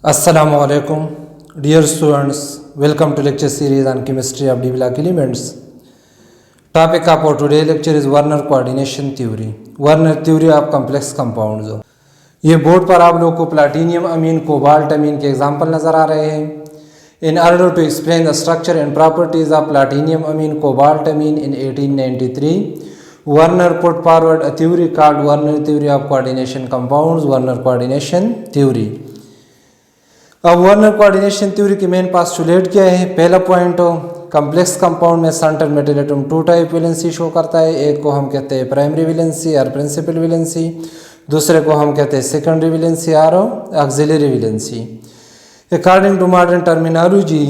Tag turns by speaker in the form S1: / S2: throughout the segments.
S1: Assalamualaikum, dear students. Welcome to lecture series on chemistry of D-block elements. Topic of our today lecture is Werner coordination theory. Werner theory of complex compounds. ये board पर आप लोगों को platinum अमीन cobalt अमीन के example नज़र आ रहे हैं. In order to explain the structure and properties of platinum amine cobalt amine in 1893, Werner put forward a theory called Werner theory of coordination compounds. Werner coordination theory. अब Werner coordination theory के main postulate क्या है? पहला point हो, complex compound में central metal atom two type valency show करता है. एक को हम कहते हैं प्राइमरी वैलेंसी और प्रिंसिपल वैलेंसी, दूसरे को हम कहते हैं सेकेंडरी वैलेंसी और auxiliary valency. According to modern terminology,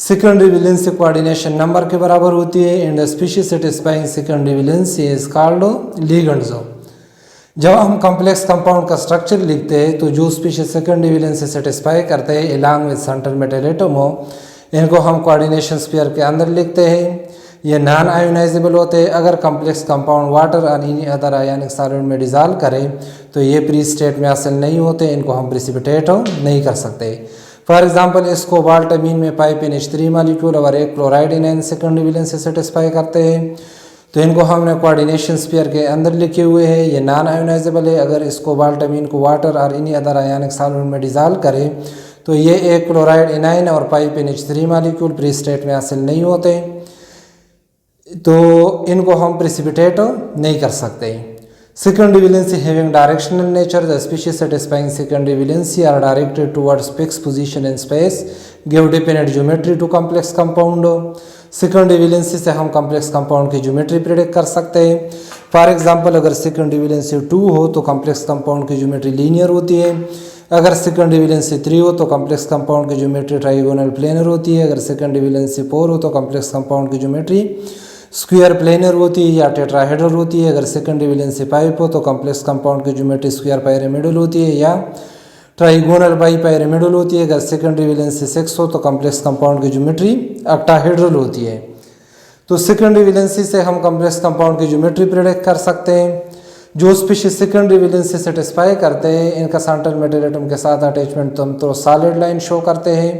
S1: secondary valency coordination number के बराबर होती है and species satisfying secondary valency is called ligands. जब हम कॉम्प्लेक्स कंपाउंड का स्ट्रक्चर लिखते हैं तो जो स्पीशीज सेकेंडरी वैलेंसी सेटिस्फाई करते हैं along with central metal atom हो, इनको हम कोऑर्डिनेशन स्फीयर के अंदर लिखते हैं. ये नॉन आयोनाइजेबल होते हैं. अगर कॉम्प्लेक्स कंपाउंड वाटर और एनी अदर आयोनिक सॉल्वेंट में डिजॉल्व करें तो ये प्री स्टेट में हासिल नहीं होते, इनको हम प्रेसिपिटेट नहीं कर सकते. फॉर एग्जांपल, इस कोबाल्ट अमीन में पाइप NH3 मॉलिक्यूल और एक chloride in secondary valency satisfy करते हैं, तो इनको हमने कोऑर्डिनेशन स्फीयर के अंदर लिखे हुए हैं. ये नॉन आयोनाइजेबल है. अगर इस कोबाल्ट अमीन को वाटर और इन्हीं अदर आयोनिक सॉल्वेंट में डिजॉल्व करें तो ये एक क्लोराइड एनाइन और pipe NH3 molecule pre state में हासिल नहीं होते, तो इनको हम प्रेसिपिटेट नहीं कर सकते. Secondary valency having directional nature, the species satisfying secondary valency are directed towards fixed position in space, give definite geometry to complex compound. Secondary valency से हम कॉम्प्लेक्स कंपाउंड की ज्योमेट्री प्रेडिक्ट कर सकते हैं. फॉर एग्जांपल, अगर secondary valency 2 हो तो complex compound की ज्योमेट्री लीनियर होती है. अगर सेकेंडरी वैलेंसी 3 हो तो कॉम्प्लेक्स कंपाउंड की ज्योमेट्री ट्राइगोनल प्लेनर होती है. अगर सेकेंडरी वैलेंसी 4 हो तो कॉम्प्लेक्स कंपाउंड की ज्योमेट्री स्क्वायर प्लेनर होती है या टेट्राहेड्रल होती है. अगर सेकेंडरी वैलेंसी 5 हो तो कॉम्प्लेक्स कंपाउंड की ज्योमेट्री स्क्वायर पिरामिडल होती है या ट्राइगोनल बाई पिरामिडल होती है. अगर सेकेंडरी वैलेंसी 6 हो तो कॉम्प्लेक्स कंपाउंड की ज्योमेट्री ऑक्टाहेड्रल होती है. तो सेकेंडरी वैलेंसी से हम कॉम्प्लेक्स कंपाउंड की ज्योमेट्री प्रेडिक्ट कर सकते हैं. जो स्पीशीज सेकेंडरी वैलेंसी सेटिस्फाई करते हैं इनका सेंट्रल मेटल एटम के साथ अटैचमेंट हम तो सॉलिड लाइन शो करते हैं,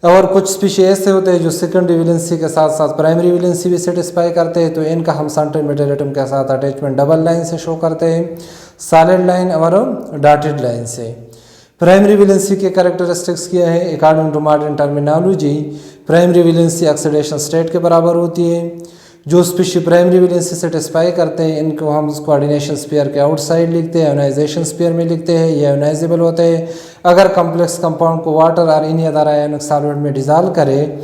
S1: और कुछ स्पीशीज ऐसे होते हैं जो सेकेंडरी वैलेंसी के साथ साथ प्राइमरी वैलेंसी भी सेटिस्फाई करते हैं, तो इनका हम सेंट्रल मेटल एटम के साथ अटैचमेंट डबल लाइन से शो करते हैं, सॉलिड लाइन और डॉटेड लाइन से. प्राइमरी वैलेंसी के कैरेक्टरिस्टिक्स क्या है? According to modern terminology, primary valency oxidation state के बराबर होती है. जो स्पीशी प्राइमरी वैलेंसी सेटिस्फाई करते हैं इनको हम कोऑर्डिनेशन स्फीयर के आउटसाइड लिखते हैं, आयोनाइजेशन स्फीयर में लिखते हैं. ये आयोनाइजेबल होते हैं. अगर कॉम्प्लेक्स कंपाउंड को वाटर और इन्हीं अदर आयोनिक सॉल्वेंट में डिजॉल्व करें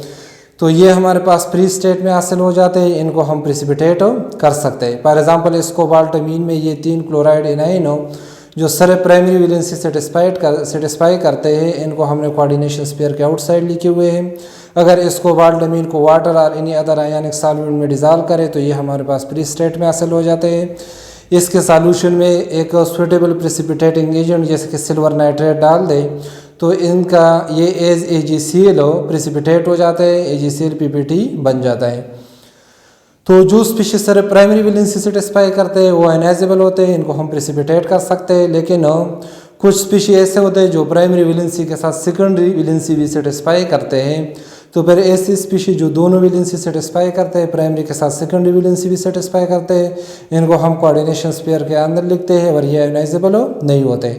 S1: तो ये हमारे पास प्री स्टेट में हासिल हो जाते हैं, इनको हम प्रेसिपिटेट कर सकते हैं. फॉर एग्जांपल, इस कोबाल्ट अमीन में ये 3 क्लोराइड एनाइन हो जो सर प्राइमरी वैलेंसी सेटिस्फाई करते हैं, इनको हमने कोऑर्डिनेशन स्फीयर के आउटसाइड लिखे हुए हैं. अगर इस कोबाल्ट अमीन को वाटर और इन्हीं अदर आयोनिक सॉल्वेंट में डिजॉल्व करें तो ये हमारे पास प्री स्टेट में हासिल हो जाते हैं. इसके सॉल्यूशन में एक सुइटेबल प्रेसिपिटेटिंग एजेंट जैसे कि सिल्वर नाइट्रेट डाल दें तो इनका ये एज AgCl प्रेसिपिटेट हो जाता है, AgCl PPT बन जाता है. तो जो species sir primary valency satisfy करते हैं वो आयोनाइजेबल होते हैं, इनको हम प्रेसिपिटेट कर सकते हैं. लेकिन कुछ स्पीशीज ऐसे होते हैं जो प्राइमरी वैलेंसी के साथ सेकेंडरी वैलेंसी भी सेटिस्फाई करते हैं, तो फिर ऐसी स्पीशीज जो दोनों वैलेंसी सेटिस्फाई करते हैं, प्राइमरी के साथ सेकेंडरी वैलेंसी भी सेटिस्फाई करते हैं, इनको हम कोऑर्डिनेशन स्फीयर के अंदर लिखते हैं और ये आयोनाइजेबल नहीं होते.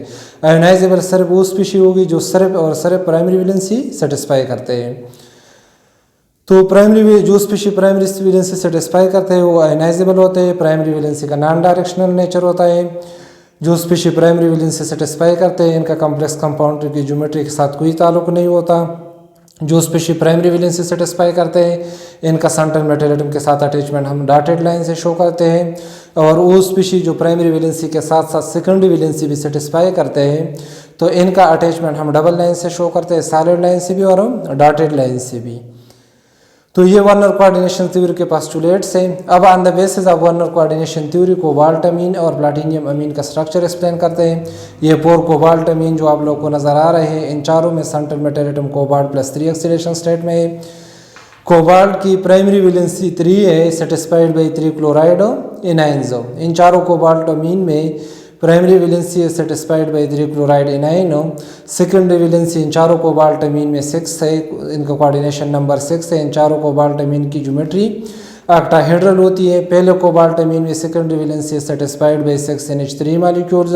S1: आयोनाइजेबल सिर्फ वो स्पीशीज होगी जो सिर्फ प्राइमरी वैलेंसी सेटिस्फाई करते हैं. तो प्राइमरी जो स्पीशी प्राइमरी वैलेंसी सेटिस्फाई करते हैं वो आयोनाइजेबल होते हैं. प्राइमरी वैलेंसी का नॉन डायरेक्शनल नेचर होता है. जो स्पीशी प्राइमरी वैलेंसी सेटिस्फाई करते हैं इनका कॉम्प्लेक्स कंपाउंड की ज्योमेट्री के साथ कोई ताल्लुक नहीं होता. जो स्पीशी प्राइमरी वैलेंसी सेटिस्फाई करते हैं इनका सेंट्रल मेटल एटम के साथ अटैचमेंट हम डॉटेड लाइन से शो करते हैं, और वो स्पीशी जो प्राइमरी वैलेंसी के साथ साथ सेकेंडरी वैलेंसी भी सेटिस्फाई करते हैं तो इनका अटैचमेंट हम डबल लाइन से शो करते हैं, सॉलिड लाइन से भी और डॉटेड लाइन से भी. तो ये वर्नर कोऑर्डिनेशन थ्योरी के पास्टुलेट्स हैं. अब on the basis of Werner coordination theory cobalt amine और प्लाटिनियम अमीन का स्ट्रक्चर एक्सप्लेन करते हैं. ये 4 कोबाल्ट अमीन जो आप लोगों को नज़र आ रहे हैं इन चारों में central metal atom cobalt +3 oxidation state में है. कोबाल्ट की प्राइमरी वैलेंसी 3 है, सेटिस्फाइड बाई 3 क्लोराइड एनाइंस. इन चारों कोबाल्ट अमीन में primary valency is satisfied by 3 chloride anion. Secondary valency इन चारों कोबाल्ट अमीन में 6 है, इनका कोऑर्डिनेशन नंबर 6 है। इन चारों कोबाल्ट अमीन की ज्योमेट्री ऑक्टाहेड्रल होती है। पहले कोबाल्ट अमीन में secondary valency satisfied by 6 NH3 molecules.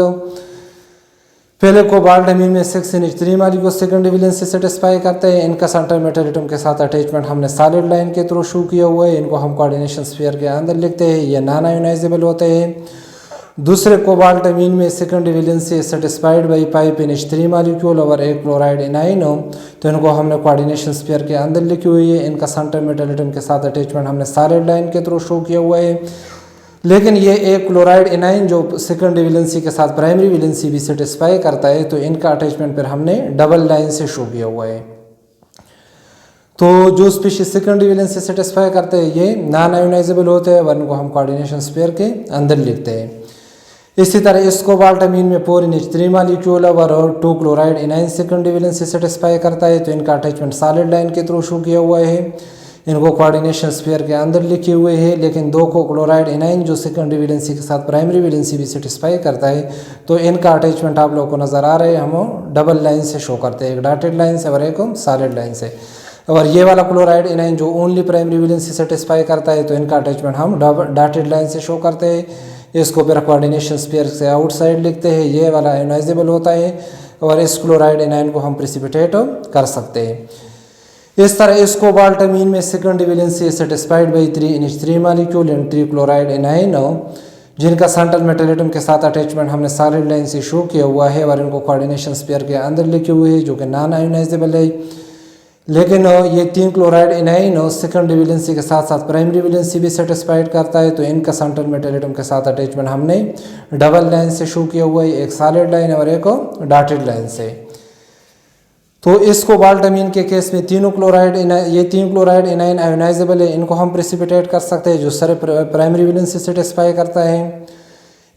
S1: पहले कोबाल्ट अमीन में 6 NH3 molecule secondary valency satisfy करते हैं। इनका सेंटर मेटल एटम के साथ अटैचमेंट हमने सॉलिड लाइन के थ्रू शो किया हुआ है। इनको हम कोऑर्डिनेशन स्फीयर के अंदर लिखते हैं, ये नॉन आयोनाइजेबल होते हैं। दूसरे कोबाल्ट अमीन में secondary valency satisfied by 5 NH3 molecule और एक क्लोराइड एनाइन हो, तो इनको हमने कोऑर्डिनेशन स्फीयर के अंदर लिखी हुई है। इनका सेंटर मेटल एटम के साथ अटैचमेंट हमने सॉलिड लाइन के थ्रू शो किया हुआ है। लेकिन ये एक क्लोराइड एनाइन जो सेकेंडरी वैलेंसी के साथ प्राइमरी वैलेंसी भी सेटिस्फाई करता है, तो इनका अटैचमेंट पर हमने डबल लाइन से शो किया हुआ है। तो जो स्पीशीज सेकेंडरी वैलेंसी सेटिस्फाई करते हैं ये नॉन आयोनाइजेबल होते हैं, वरन को हम कोऑर्डिनेशन स्फीयर के अंदर लिखते हैं। इसी तरह इस कोबाल्ट अमीन में 4 NH3 मॉलिक्यूल और 2 chloride anion secondary valency satisfy करता है, तो इनका अटैचमेंट सॉलिड लाइन के थ्रू शो किया हुआ है। इनको कोऑर्डिनेशन स्फीयर के अंदर लिखे हुए हैं। लेकिन 2 को क्लोराइड एनाइन जो सेकेंडरी वैलेंसी के साथ प्राइमरी वैलेंसी भी सेटिस्फाई करता है, तो इनका अटैचमेंट आप लोगों को नज़र आ रहा है, हम डबल लाइन से शो करते हैं, एक डॉटेड लाइन से और एक सॉलिड लाइन से। और ये वाला क्लोराइड एनाइन जो ओनली प्राइमरी वैलेंसी सेटिस्फाई करता है, तो इनका अटैचमेंट हम डॉटेड लाइन से शो करते हैं। इसको फिर कोऑर्डिनेशन स्फीयर से आउटसाइड लिखते हैं। ये वाला आयोनाइजेबल होता है और इस क्लोराइड एनाइन को हम प्रेसिपिटेट कर सकते हैं। इस तरह इस कोबाल्ट अमीन में secondary valency satisfied by 3 NH3 molecule and 3 chloride A9, जिनका सेंट्रल मेटल एटम के साथ अटैचमेंट हमने सॉलिड लाइन से शो किया हुआ है और इनको कोऑर्डिनेशन स्फीयर के अंदर लिखे हुए हैं, जो कि नॉन आयोनाइजेबल है। लेकिन ये 3 क्लोराइड एनाइन सेकेंडरी वैलेंसी के साथ साथ प्राइमरी वैलेंसी भी सेटिस्फाइड करता है, तो इनका सेंट्रल मेटल एटम के साथ अटैचमेंट हमने डबल लाइन से शो किया हुआ है, एक सॉलिड लाइन और एक डॉटेड लाइन से। तो इस कोबाल्ट अमीन के केस में तीनों क्लोराइड ये 3 क्लोराइड एनाइन आयोनाइजेबल है, इनको हम प्रेसिपिटेट कर सकते हैं, जो सारे प्राइमरी वैलेंसी सेटिस्फाई करता है।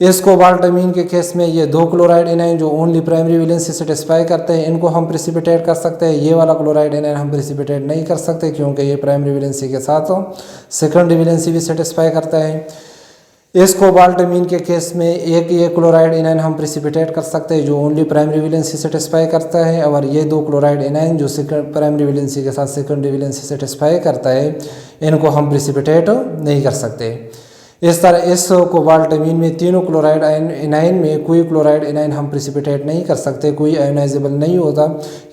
S1: इस कोबाल्ट अमीन के केस में ये 2 क्लोराइड एनाइन जो ओनली प्राइमरी वैलेंसी सेटिस्फाई करते हैं, इनको हम प्रेसिपिटेट कर सकते हैं। ये वाला क्लोराइड एनाइन हम प्रेसिपिटेट नहीं कर सकते, क्योंकि ये प्राइमरी वैलेंसी के साथ सेकेंडरी वैलेंसी भी सेटिस्फाई करता है। इस कोबाल्ट अमीन के केस में एक ये क्लोराइड एनाइन हम प्रेसिपिटेट कर सकते हैं, जो ओनली प्राइमरी वैलेंसी सेटिस्फाई करता है, और ये 2 क्लोराइड एनाइन जो प्राइमरी वैलेंसी के साथ सेकेंडरी वैलेंसी सेटिस्फाई करता है, इनको हम प्रेसिपिटेट नहीं कर सकते। इस तरह इस कोबाल्ट अमीन में तीनों क्लोराइड एनाइन में कोई क्लोराइड एनाइन हम प्रेसिपिटेट नहीं कर सकते, कोई आयोनाइजेबल नहीं होता,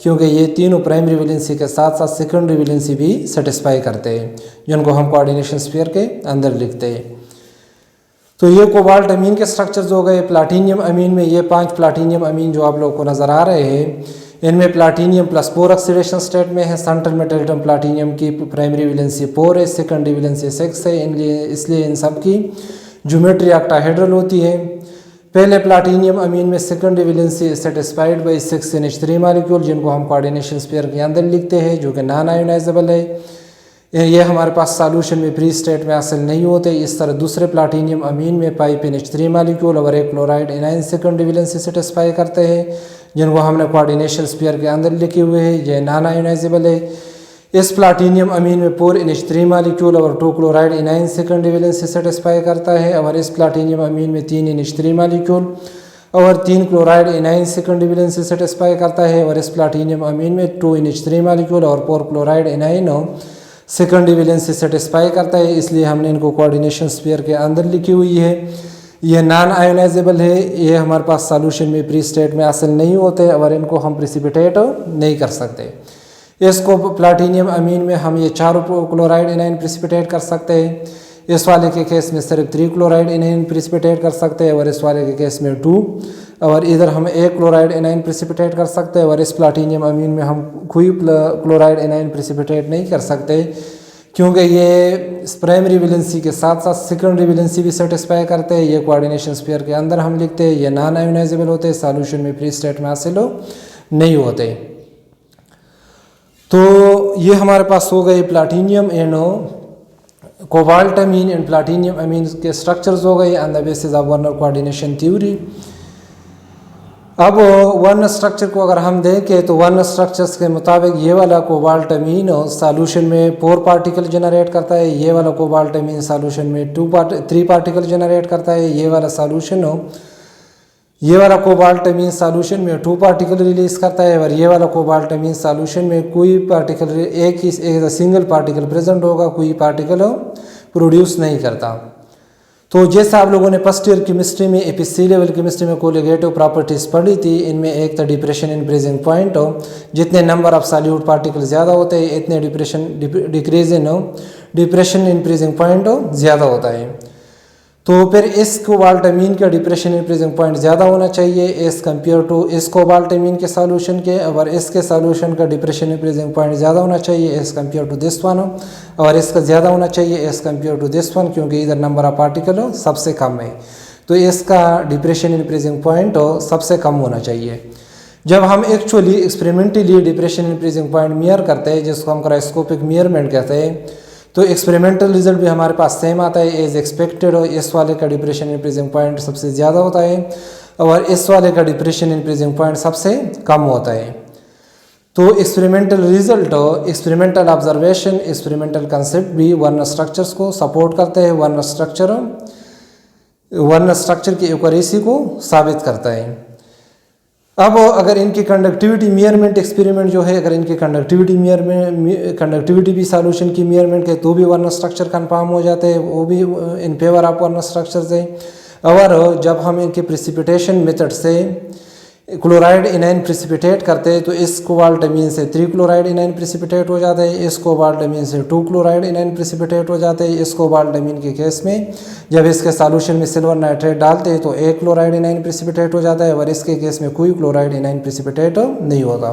S1: क्योंकि ये तीनों प्राइमरी वैलेंसी के साथ साथ सेकेंडरी वैलेंसी भी सेटिस्फाई करते हैं, जिनको हम कोऑर्डिनेशन स्फीयर के अंदर लिखते हैं। तो ये कोबाल्ट अमीन के स्ट्रक्चर्स हो गए। प्लाटीनियम अमीन में ये 5 प्लाटीनियम अमीन जो आप लोगों को नज़र आ रहे हैं, इनमें प्लाटीनियम +4 ऑक्सीडेशन स्टेट में है। सेंट्रल मेटल एटम प्लाटीनियम की प्राइमरी वैलेंसी 4 है, सेकेंडरी वैलेंसी 6 है, इसलिए इन सब की ज्योमेट्री ऑक्टाहेड्रल होती है। पहले प्लाटीनियम अमीन में secondary valency satisfied by 6 NH3 molecule, जिनको हम कोऑर्डिनेशन स्फीयर के अंदर लिखते हैं, जो कि नॉन आयोनाइजेबल है। ये हमारे पास सॉल्यूशन में फ्री स्टेट में हासिल नहीं होते। इस तरह दूसरे प्लाटीनियम अमीन में 5 NH3 मॉलिक्यूल और एक chloride anion secondary valency satisfy करते हैं, जिनको हमने कोऑर्डिनेशन स्फीयर के अंदर लिखे हुए हैं, ये नॉन आयोनाइजेबल है। इस प्लाटीनियम अमीन में 4 NH3 मॉलिक्यूल और 2 chloride anion secondary valency satisfy करता है, और इस प्लाटीनियम अमीन में 3 NH3 मॉलिक्यूल और 3 chloride anion secondary valency satisfy करता है, और इस प्लाटीनियम अमीन में 2 NH3 मॉलिक्यूल और 4 chloride anion secondary valency satisfy करता है, इसलिए हमने इनको कोऑर्डिनेशन स्फीयर के अंदर लिखी हुई है। ये नॉन आयोनाइजेबल है, ये हमारे पास सॉल्यूशन में प्री स्टेट में हासिल नहीं होते, और इनको हम प्रेसिपिटेट नहीं कर सकते। इसको प्लाटीनियम अमीन में हम ये 4 क्लोराइड एनाइन प्रेसिपिटेट कर सकते हैं। इस वाले के केस में सिर्फ 3 क्लोराइड एनाइन प्रेसिपिटेट कर सकते हैं, और इस वाले के केस में 2, और इधर हम 1 क्लोराइड एनाइन प्रेसिपिटेट कर सकते हैं, और इस प्लाटीनियम अमीन में हम कोई क्लोराइड एनाइन प्रेसिपिटेट नहीं कर सकते, क्योंकि ये प्राइमरी वैलेंसी के साथ साथ सेकेंडरी वैलेंसी भी सेटिस्फाई करते हैं। ये कोऑर्डिनेशन स्फीयर के अंदर हम लिखते हैं, ये नॉन आयोनाइजेबल होते हैं, सॉल्यूशन में फ्री स्टेट में हासिल नहीं होते। तो ये हमारे पास हो गए platinum and cobalt amine and platinum amine के स्ट्रक्चर्स हो गए on the basis of Werner coordination theory. अब वन स्ट्रक्चर को अगर हम देखें तो वन स्ट्रक्चर्स के मुताबिक ये वाला कोबाल्ट अमीन सॉल्यूशन में 4 पार्टिकल जनरेट करता है, ये वाला कोबाल्ट अमीन सॉल्यूशन में 3 पार्टिकल जनरेट करता है, ये वाला सॉल्यूशन ये वाला कोबाल्टमीन सॉल्यूशन में 2 पार्टिकल रिलीज करता है और ये वाला कोबाल्टमीन सॉल्यूशन में कोई पार्टिकल एक सिंगल पार्टिकल प्रेजेंट होगा, कोई पार्टिकल प्रोड्यूस नहीं करता। तो जैसा आप लोगों ने फर्स्ट ईयर केमिस्ट्री में एपीसी लेवल केमिस्ट्री में कोलिगेटिव प्रॉपर्टीज़ पढ़ी थी, इनमें एक तो डिप्रेशन इन फ्रीजिंग पॉइंट हो, जितने नंबर ऑफ सॉल्यूट पार्टिकल ज़्यादा होते हैं इतने डिप्रेशन इन फ्रीजिंग पॉइंट ज़्यादा होता है। तो फिर इस कोबाल्टमीन का डिप्रेशन इन फ्रीजिंग पॉइंट ज़्यादा होना चाहिए एज़ कम्पेयर टू इस कोबाल्टमीन के सॉल्यूशन के, और इसके सॉल्यूशन का डिप्रेशन इन फ्रीजिंग पॉइंट ज़्यादा होना चाहिए as compare to this one, और इसका ज़्यादा होना चाहिए as compare to this one, क्योंकि इधर नंबर ऑफ पार्टिकल सबसे कम है। तो इसका डिप्रेशन इन फ्रीजिंग पॉइंट सबसे कम होना चाहिए। जब हम actually experimentally depression in freezing point mayor करते हैं, जिसको हम क्रायोस्कोपिक मेयरमेंट कहते हैं, तो एक्सपेरिमेंटल रिजल्ट भी हमारे पास सेम आता है एज एक्सपेक्टेड। और इस वाले का डिप्रेशन इन फ्रीजिंग पॉइंट सबसे ज़्यादा होता है और इस वाले का डिप्रेशन इन फ्रीजिंग पॉइंट सबसे कम होता है। तो experimental result, experimental observation, experimental concept भी वर्न स्ट्रक्चर्स को सपोर्ट करते हैं, वर्न स्ट्रक्चर की एक्यूरेसी को साबित करता है। अब अगर इनकी कंडक्टिविटी मेयरमेंट एक्सपेरिमेंट जो है, अगर इनकी कंडक्टिविटी भी सॉल्यूशन की मेयरमेंट के तो भी वर्न स्ट्रक्चर कन्फर्म हो जाते हैं, वो भी इन फेवर ऑफ वर्न स्ट्रक्चर से। और जब हम इनके प्रिसिपिटेशन मेथड से क्लोराइड इनाइन प्रिसिपिटेट करते हैं, तो इस कोबाल्टमीन से 3 क्लोराइड इनाइन प्रिसिपिटेट हो जाते हैं, इस कोबाल्टमीन से 2 क्लोराइड इनाइन प्रिसिपिटेट हो जाते हैं। इस कोबाल्टमीन के केस में जब इसके सॉल्यूशन में सिल्वर नाइट्रेट डालते हैं तो 1 क्लोराइड इनाइन प्रिसिपिटेट हो जाता है, और इसके केस में कोई क्लोराइड इनाइन प्रिसिपिटेट नहीं होता।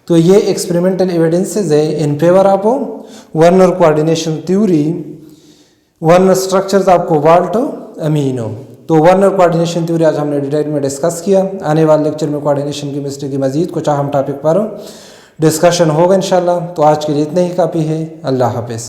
S1: तो ये एक्सपेरिमेंटल एविडेंसेज है in favour of Werner coordination theory, Werner structures of cobalt amino. तो वर्नर कोऑर्डिनेशन थ्योरी आज हमने डिटेल में डिस्कस किया। आने वाले लेक्चर में कोऑर्डिनेशन केमिस्ट्री की मजीद कुछ अहम टॉपिक पर डिस्कशन होगा इंशाल्लाह। तो आज के लिए इतना ही काफ़ी है। अल्लाह हाफ़िज़।